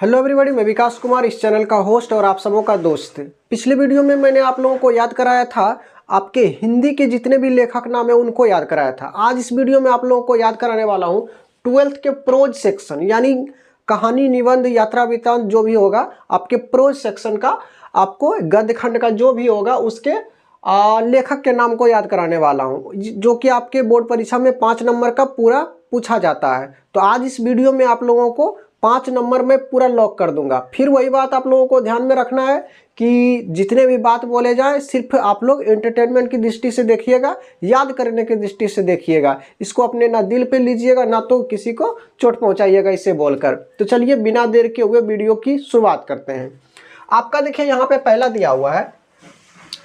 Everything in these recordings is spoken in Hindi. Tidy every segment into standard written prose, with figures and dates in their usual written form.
हेलो एवरीबॉडी, मैं विकास कुमार, इस चैनल का होस्ट और आप सबों का दोस्त। पिछले वीडियो में मैंने आप लोगों को याद कराया था आपके हिंदी के जितने भी लेखक नाम है उनको याद कराया था। आज इस वीडियो में आप लोगों को याद कराने वाला हूँ 12th के प्रोज सेक्शन, यानी कहानी, निबंध, यात्रा वृत्तांत जो भी होगा आपके प्रोज सेक्शन का, आपको गद्य खंड का जो भी होगा उसके लेखक के नाम को याद कराने वाला हूँ, जो कि आपके बोर्ड परीक्षा में 5 नंबर का पूरा पूछा जाता है। तो आज इस वीडियो में आप लोगों को 5 नंबर में पूरा लॉक कर दूंगा। फिर वही बात आप लोगों को ध्यान में रखना है कि जितने भी बात बोले जाए सिर्फ आप लोग एंटरटेनमेंट की दृष्टि से देखिएगा, याद करने की दृष्टि से देखिएगा। इसको अपने ना दिल पे लीजिएगा ना तो किसी को चोट पहुंचाइएगा इसे बोलकर। तो चलिए बिना देर के हुए वीडियो की शुरुआत करते हैं। आपका देखिए यहाँ पे पहला दिया हुआ है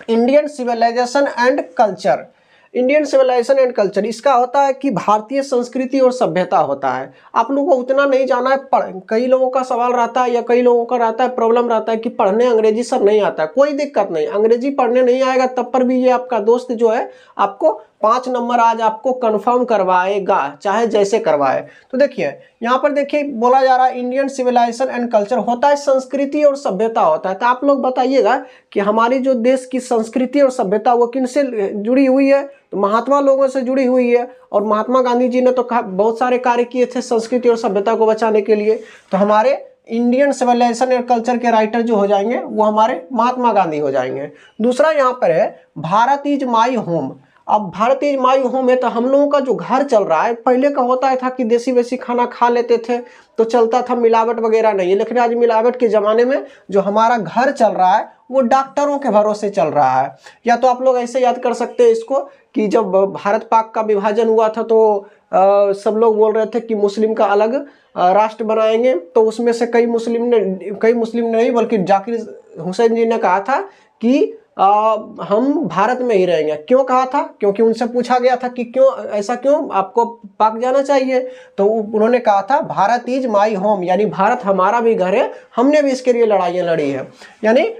Indian civilization and culture. Indian civilization and culture इसका होता है कि भारतीय संस्कृति और सभ्यता होता है। आप लोगों को उतना नहीं जाना है। कई लोगों का सवाल रहता है या कई लोगों का रहता है, प्रॉब्लम रहता है कि पढ़ने अंग्रेजी सर नहीं आता है। कोई दिक्कत नहीं, अंग्रेजी पढ़ने नहीं आएगा तब पर भी ये आपका दोस्त जो है आपको 5 नंबर आज आपको कंफर्म करवाएगा, चाहे जैसे करवाए। तो देखिए यहाँ पर देखिए बोला जा रहा है इंडियन सिविलाइजेशन एंड कल्चर होता है संस्कृति और सभ्यता होता है। तो आप लोग बताइएगा कि हमारी जो देश की संस्कृति और सभ्यता वो किन से जुड़ी हुई है? तो महात्मा लोगों से जुड़ी हुई है। और महात्मा गांधी जी ने तो बहुत सारे कार्य किए थे संस्कृति और सभ्यता को बचाने के लिए। तो हमारे इंडियन सिविलाइजेशन एंड कल्चर के राइटर जो हो जाएंगे वो हमारे महात्मा गांधी हो जाएंगे। दूसरा यहाँ पर है भारत इज माई होम। अब भारत इज माई होम है तो हम लोगों का जो घर चल रहा है, पहले का होता था कि देसी वेसी खाना खा लेते थे तो चलता था, मिलावट वगैरह नहीं है। लेकिन आज मिलावट के ज़माने में जो हमारा घर चल रहा है वो डॉक्टरों के भरोसे चल रहा है। या तो आप लोग ऐसे याद कर सकते हैं इसको कि जब भारत पाक का विभाजन हुआ था तो सब लोग बोल रहे थे कि मुस्लिम का अलग राष्ट्र बनाएंगे। तो उसमें से कई मुस्लिम नहीं बल्कि जाकिर हुसैन जी ने कहा था कि हम भारत में ही रहेंगे। क्यों कहा था? क्योंकि उनसे पूछा गया था कि क्यों आपको पाक जाना चाहिए। तो उन्होंने कहा था भारत इज माई होम, यानी भारत हमारा भी घर है, हमने भी इसके लिए लड़ाइयाँ लड़ी है। यानी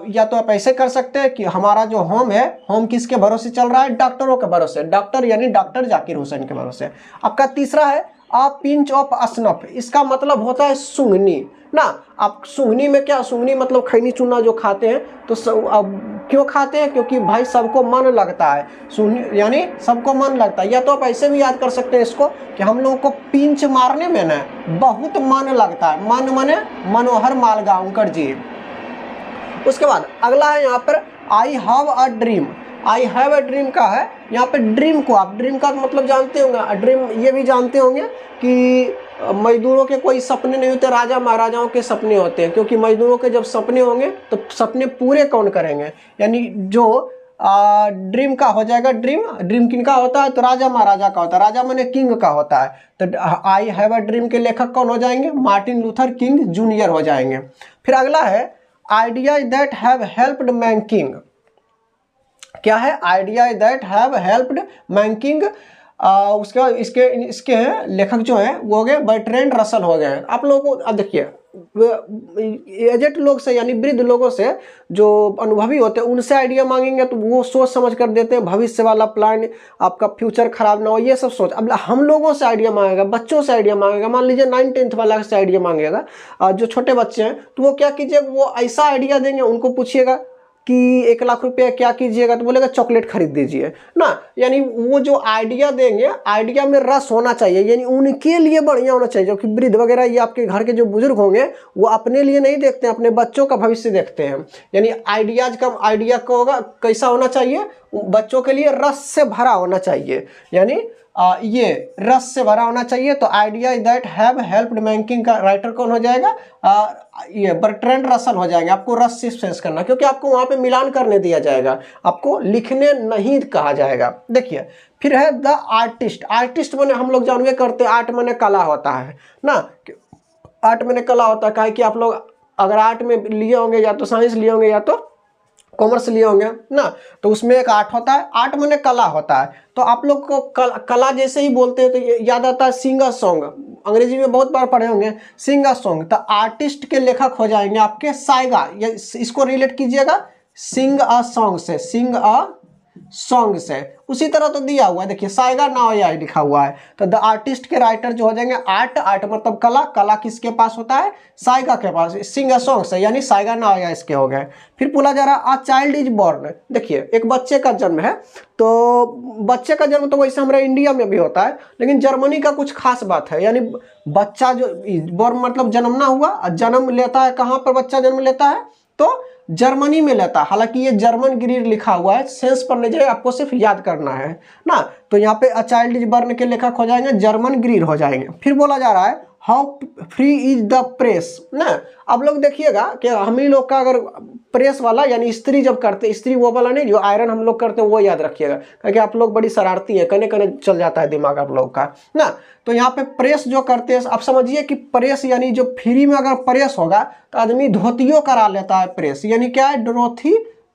या तो आप ऐसे कर सकते हैं कि हमारा जो होम है, होम किसके भरोसे चल रहा है? डॉक्टरों के भरोसे। डॉक्टर यानी डॉक्टर जाकिर हुसैन के भरोसे। आपका तीसरा है आ पिंच ऑफ स्नफ। इसका मतलब होता है सूंघनी ना। आप सूंघनी में क्या, सूंघनी मतलब खैनी चूना जो खाते हैं। तो अब क्यों खाते हैं? क्योंकि भाई सबको मन लगता है, सूंघनी यानी सबको मन लगता है। या तो आप ऐसे भी याद कर सकते हैं इसको कि हम लोगों को पिंच मारने में ना बहुत मन लगता है। मन मने मनोहर मालगांवकर जी। उसके बाद अगला है यहाँ पर I have a dream. I have a dream का है यहाँ पे ड्रीम को, आप ड्रीम का मतलब जानते होंगे। ड्रीम ये भी जानते होंगे कि मजदूरों के कोई सपने नहीं होते, राजा महाराजाओं के सपने होते हैं। क्योंकि मजदूरों के जब सपने होंगे तो सपने पूरे कौन करेंगे? यानी जो ड्रीम का हो जाएगा, ड्रीम किन का होता है? तो राजा महाराजा का होता है। राजा माने किंग का होता है। तो आई हैव अ ड्रीम के लेखक कौन हो जाएंगे? मार्टिन लूथर किंग जूनियर हो जाएंगे। फिर अगला है ideas that have helped mankind. क्या है? Ideas that have helped mankind. उसके बाद इसके लेखक जो हैं वो हो गए बर्ट्रैंड रसल हो गए। आप लोगों को अब देखिए एजेड लोग से यानी वृद्ध लोगों से जो अनुभवी होते हैं उनसे आइडिया मांगेंगे तो वो सोच समझ कर देते हैं, भविष्य वाला प्लान, आपका फ्यूचर खराब ना हो, ये सब सोच। अब हम लोगों से आइडिया मांगेगा, बच्चों से आइडिया मांगेगा। मान लीजिए 9th-10th वाला से आइडिया मांगेगा, जो छोटे बच्चे हैं, तो वो क्या कीजिए, वो ऐसा आइडिया देंगे। उनको पूछिएगा कि 1 लाख रुपया क्या कीजिएगा, तो बोलेगा चॉकलेट खरीद दीजिए ना। यानी वो जो आइडिया देंगे, आइडिया में रस होना चाहिए, यानी उनके लिए बढ़िया होना चाहिए। जो कि वृद्ध वगैरह ये आपके घर के जो बुजुर्ग होंगे वो अपने लिए नहीं देखते हैं, अपने बच्चों का भविष्य देखते हैं। यानी आइडिया का होगा कैसा होना चाहिए? बच्चों के लिए रस से भरा होना चाहिए, यानी ये रस से भरा होना चाहिए। तो आइडिया दैट हैव हेल्प्ड मैनकिंग का राइटर कौन हो जाएगा? ये बर्ट्रैंड रसल हो जाएंगे। आपको रस से सेंस करना, क्योंकि आपको वहां पे मिलान करने दिया जाएगा, आपको लिखने नहीं कहा जाएगा। देखिए फिर है द आर्टिस्ट। आर्टिस्ट माने हम लोग जानवे करते हैं, आर्ट माने कला होता है ना। आर्ट माने कला होता है। काहे कि आप लोग अगर आर्ट में लिए होंगे या तो साइंस लिए होंगे या तो कॉमर्स लिए होंगे ना, तो उसमें एक आर्ट होता है। आर्ट माने कला होता है। तो आप लोग को कला जैसे ही बोलते हैं तो याद आता है सिंगर सॉन्ग। अंग्रेजी में बहुत बार पढ़े होंगे सिंगर सॉन्ग। तो आर्टिस्ट के लेखक हो जाएंगे आपके साइगा। इसको रिलेट कीजिएगा सिंग अ सॉन्ग से। सिंग अ सॉन्ग्स है। उसी तरह तो दिया हुआ है, देखिए साइगा नाओयाई लिखा हुआ है, तो द आर्टिस्ट के राइटर जो हो जाएंगे आर्ट, आर्ट मतलब कला, कला किसके पास होता है, साइगा के पास, सिंग सॉन्ग्स है यानी साइगा नाओयाई इसके हो गए। फिर बोला जा रहा है अ चाइल्ड इज बॉर्न, देखिए एक बच्चे का जन्म है, तो बच्चे का जन्म तो वैसे हमारे इंडिया में भी होता है, लेकिन जर्मनी का कुछ खास बात है, यानी बच्चा जो बॉर्न मतलब जन्मना हुआ, जन्म लेता है कहाँ पर बच्चा जन्म लेता है, तो जर्मनी में लेता है। हालांकि ये जर्मन ग्रीड लिखा हुआ है, सेंस पर नहीं जाएगा, आपको सिर्फ याद करना है ना। तो यहाँ पे अ चाइल्ड इज बॉर्न के लेखक हो जाएंगे जर्मन ग्रीड हो जाएंगे। फिर बोला जा रहा है how free is the press ना। अब लोग देखिएगा कि हम ही लोग का अगर प्रेस वाला यानी इस्त्री जब करते, इस्त्री वो वाला नहीं जो आयरन हम लोग करते हैं, वो याद रखिएगा, क्योंकि आप लोग बड़ी शरारती हैं, कने कने चल जाता है दिमाग आप लोग का ना। तो यहाँ पे प्रेस जो करते हैं, आप समझिए कि प्रेस यानी जो फ्री में अगर प्रेस होगा तो आदमी धोतियों करा लेता है प्रेस, यानी क्या है,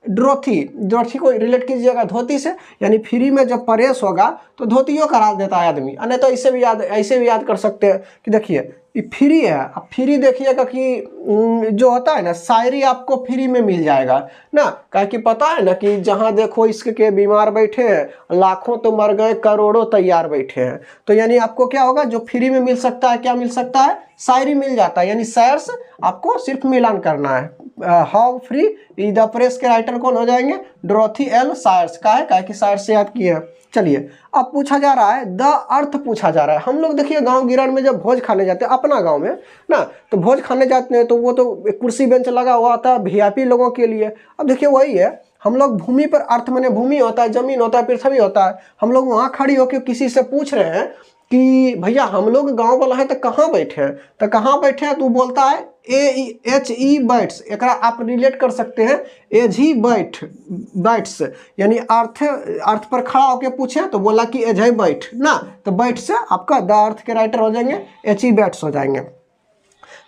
ड्रोथी को रिलेट कीजिएगा धोती से, यानी फ्री में जब प्रेस होगा तो धोतियों करा देता है आदमी। नहीं तो ऐसे भी याद कर सकते हैं कि देखिए ये फ्री है, अब फ्री देखिएगा कि जो होता है ना शायरी आपको फ्री में मिल जाएगा ना, क्या कि पता है ना कि जहाँ देखो इश्क के बीमार बैठे हैं, लाखों तो मर गए करोड़ों तैयार बैठे हैं। तो यानी आपको क्या होगा, जो फ्री में मिल सकता है, क्या मिल सकता है, शायरी मिल जाता है, यानी शायर्स आपको सिर्फ मिलान करना है। How free is the press के राइटर कौन हो जाएंगे, डोरोथी एल सायर्स का है, कि सायर्स से याद किए। चलिए अब पूछा जा रहा है द अर्थ पूछा जा रहा है। हम लोग देखिए गांव गिरान में जब भोज खाने जाते हैं अपना गांव में ना, तो भोज खाने जाते हैं तो वो तो कुर्सी बेंच लगा हुआ था वीआईपी लोगों के लिए। अब देखिए वही है, हम लोग भूमि पर, अर्थ माने भूमि होता है, जमीन होता है, पृथ्वी होता है, हम लोग वहाँ खड़ी होकर किसी से पूछ रहे हैं कि भैया हम लोग गांव वाला है तो कहाँ बैठे हैं, तो कहाँ बैठे हैं, तो बोलता है HE बैट्स। एक आप रिलेट कर सकते हैं एज ही बैट्स, यानी अर्थ पर खड़ा होकर पूछे तो बोला कि एज ही बैठ ना, तो बैठ से आपका द अर्थ के राइटर हो जाएंगे HE बैट्स हो जाएंगे।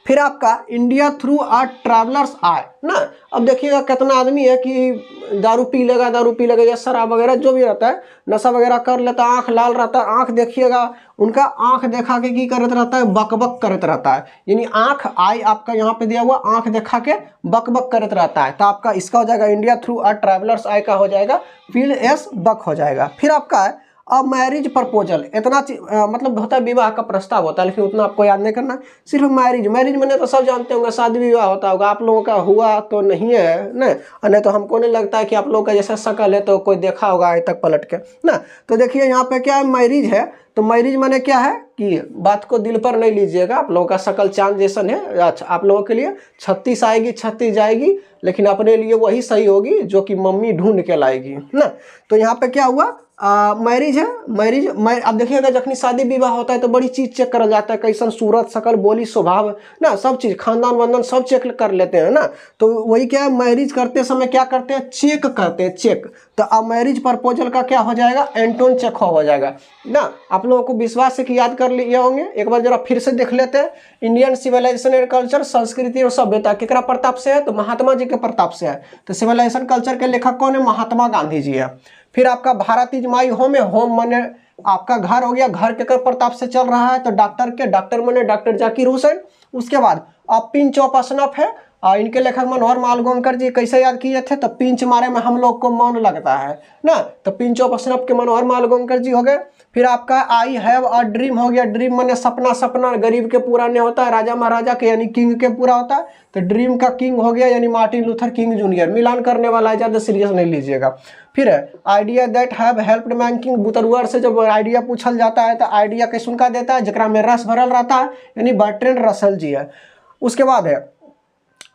फिर आपका इंडिया थ्रू आर ट्रैवलर्स आए ना। अब देखिएगा कितना आदमी है कि दारू पी लेगा या शराब वगैरह जो भी रहता है, नशा वगैरह कर लेता है, आंख लाल रहता है, आंख देखिएगा उनका आंख देखा के की करते रहता है, बकबक करते रहता है, यानी आंख आई आपका यहाँ पे दिया हुआ, आंख देखा के बकबक करते रहता है। तो आपका इसका हो जाएगा इंडिया थ्रू आर ट्रैवलर्स आए का हो जाएगा फील एस बक हो जाएगा। फिर आपका है अब मैरिज प्रपोजल, इतना मतलब होता है विवाह का प्रस्ताव होता है, लेकिन उतना आपको याद नहीं करना, सिर्फ मैरिज मैंने तो सब जानते होंगे, शादी विवाह होता होगा, आप लोगों का हुआ तो नहीं है ना, नहीं तो हमको नहीं लगता है कि आप लोगों का जैसा शक्ल है तो कोई देखा होगा आज तक पलट के ना। तो देखिए यहाँ पे क्या है, मैरिज है, तो मैरिज माने क्या है कि बात को दिल पर नहीं लीजिएगा, आप लोगों का शक्ल चांद जैसन है, अच्छा आप लोगों के लिए 36 आएगी 36 जाएगी, लेकिन अपने लिए वही सही होगी जो कि मम्मी ढूंढ के लाएगी ना। तो यहाँ पे क्या हुआ, मैरिज है, अब देखिएगा जखनी शादी विवाह होता है तो बड़ी चीज चेक करा जाता है, कैसन सूरत शकल बोली स्वभाव ना, सब चीज खानदान वंदन सब चेक कर लेते हैं ना। तो वही क्या है, मैरिज करते समय क्या करते हैं, चेक करते हैं, चेक। तो अब मैरिज प्रपोजल का क्या हो जाएगा, एंटोन चेखव हो जाएगा ना। आप लोगों को विश्वास से कि याद कर लिए होंगे, एक बार जरा फिर से देख लेते हैं। इंडियन सिविलाइजेशन एंड कल्चर, संस्कृति और सभ्यता केकरा प्रताप से है, तो महात्मा जी के प्रताप से है। तो सिविलाइजेशन कल्चर के लेखक कौन है, महात्मा गांधी जी है। फिर आपका भारत इज माई होम है, होम माने आपका घर हो गया, घर के प्रताप से चल रहा है, तो डॉक्टर माने डॉक्टर जाकिर हुसैन। उसके बाद अब पिंच ऑफ स्नफ है, इनके लेखक मनोहर मालवंकर जी कैसे याद किए थे, तो पिंच मारे में हम लोग को मौन लगता है ना, तो पिंच ऑफ स्नफ के मनोहर मालवंकर जी हो गए। फिर आपका आई हैव अ ड्रीम हो गया, ड्रीम माने सपना, सपना गरीब के पूरा नहीं होता है, राजा महाराजा के यानी किंग के पूरा होता है, तो ड्रीम का किंग हो गया यानी मार्टिन लूथर किंग जूनियर, मिलान करने वाला है, ज़्यादा सीरियस नहीं लीजिएगा। फिर है आइडिया दैट हैव हेल्प्ड मैनकिंग, बुतरुअर से जब आइडिया पूछल जाता है तो आइडिया कैसे का देता है, जरा में रस भरल रहता है, यानी बर्ट्रैंड रसल जी है। उसके बाद है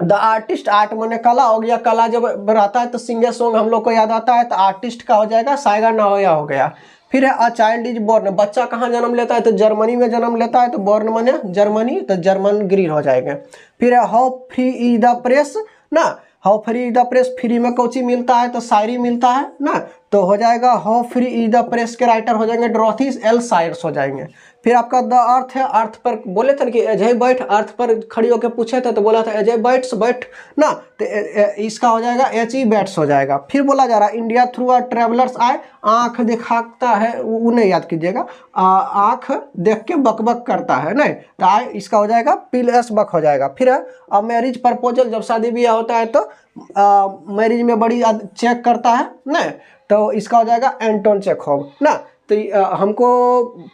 द आर्टिस्ट, आर्ट माने कला हो गया, कला जब रहता है तो सिंगर सॉन्ग हम लोग को याद आता है, तो आर्टिस्ट का हो जाएगा साइगा नाओया हो गया। फिर है अ चाइल्ड इज बॉर्न, बच्चा कहाँ जन्म लेता है, तो जर्मनी में जन्म लेता है, तो बॉर्न माने जर्मनी, तो जर्मन ग्रीन हो जाएगा। फिर है how free is the press ना, how free is the press, free में कोची मिलता है, तो शायरी मिलता है ना, तो हो जाएगा how free is the press के राइटर हो जाएंगे डोरोथी एल सायर्स हो जाएंगे। फिर आपका द अर्थ है, अर्थ पर बोले थे कि अजय बैठ, अर्थ पर खड़ी होकर पूछे थे तो बोला था अजय बैठ ना, तो इसका हो जाएगा HE बैट्स हो जाएगा। फिर बोला जा रहा है इंडिया थ्रू आर ट्रेवलर्स आए, आंख दिखाता है, उन्हें याद कीजिएगा, आंख देख के बकबक करता है नहीं, तो आए इसका हो जाएगा पिल एस बक हो जाएगा। फिर अब मैरिज प्रपोजल, जब शादी ब्याह होता है तो मैरिज में बड़ी चेक करता है नहीं, तो इसका हो जाएगा एंटोन चेखोव ना। तो हमको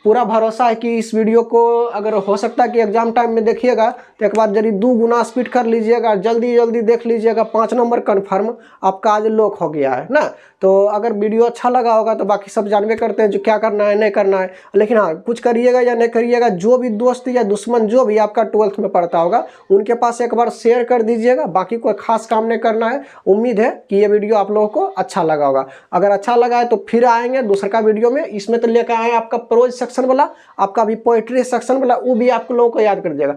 पूरा भरोसा है कि इस वीडियो को अगर हो सकता है कि एग्जाम टाइम में देखिएगा तो एक बार जल्दी 2 गुना स्पीड कर लीजिएगा, जल्दी जल्दी देख लीजिएगा, 5 नंबर कन्फर्म आपका आज लॉक हो गया है ना। तो अगर वीडियो अच्छा लगा होगा तो बाकी सब जानवे करते हैं जो क्या करना है नहीं करना है, लेकिन हाँ कुछ करिएगा या नहीं करिएगा, जो भी दोस्त या दुश्मन जो भी आपका 12th में पढ़ता होगा उनके पास एक बार शेयर कर दीजिएगा। बाकी कोई खास काम नहीं करना है। उम्मीद है कि ये वीडियो आप लोगों को अच्छा लगा होगा। अगर अच्छा लगा है तो फिर आएंगे दूसरे का वीडियो में। इसमें तो लेकर आए आपका प्रोज सेक्शन वाला, आपका भी पोइट्री सेक्शन वाला, वो भी आप लोगों को याद कर दीजिएगा।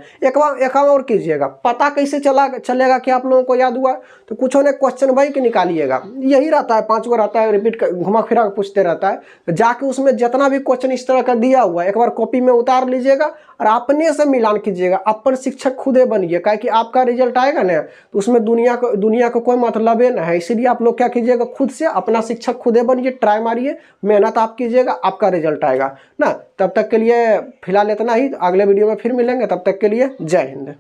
एक काम और कीजिएगा, पता कैसे चलेगा कि आप लोगों को याद हुआ, तो कुछ ने क्वेश्चन भाई के निकालिएगा, यही रहता है 5 गो रहता है, रिपीट घुमा फिरा पूछते रहता है। तो जाके उसमें जितना भी क्वेश्चन इस तरह का दिया हुआ है एक बार कॉपी में उतार लीजिएगा और अपने से मिलान कीजिएगा। अपन शिक्षक खुदे बनिए, क्या कि आपका रिजल्ट आएगा ना तो उसमें दुनिया को कोई मतलब है ना है। इसीलिए आप लोग क्या कीजिएगा, खुद से अपना शिक्षक खुदे बनिए, ट्राई मारिए, मेहनत आप कीजिएगा, आपका रिजल्ट आएगा ना। तब तक के लिए फिलहाल इतना ही, अगले वीडियो में फिर मिलेंगे, तब तक के लिए जय हिंद।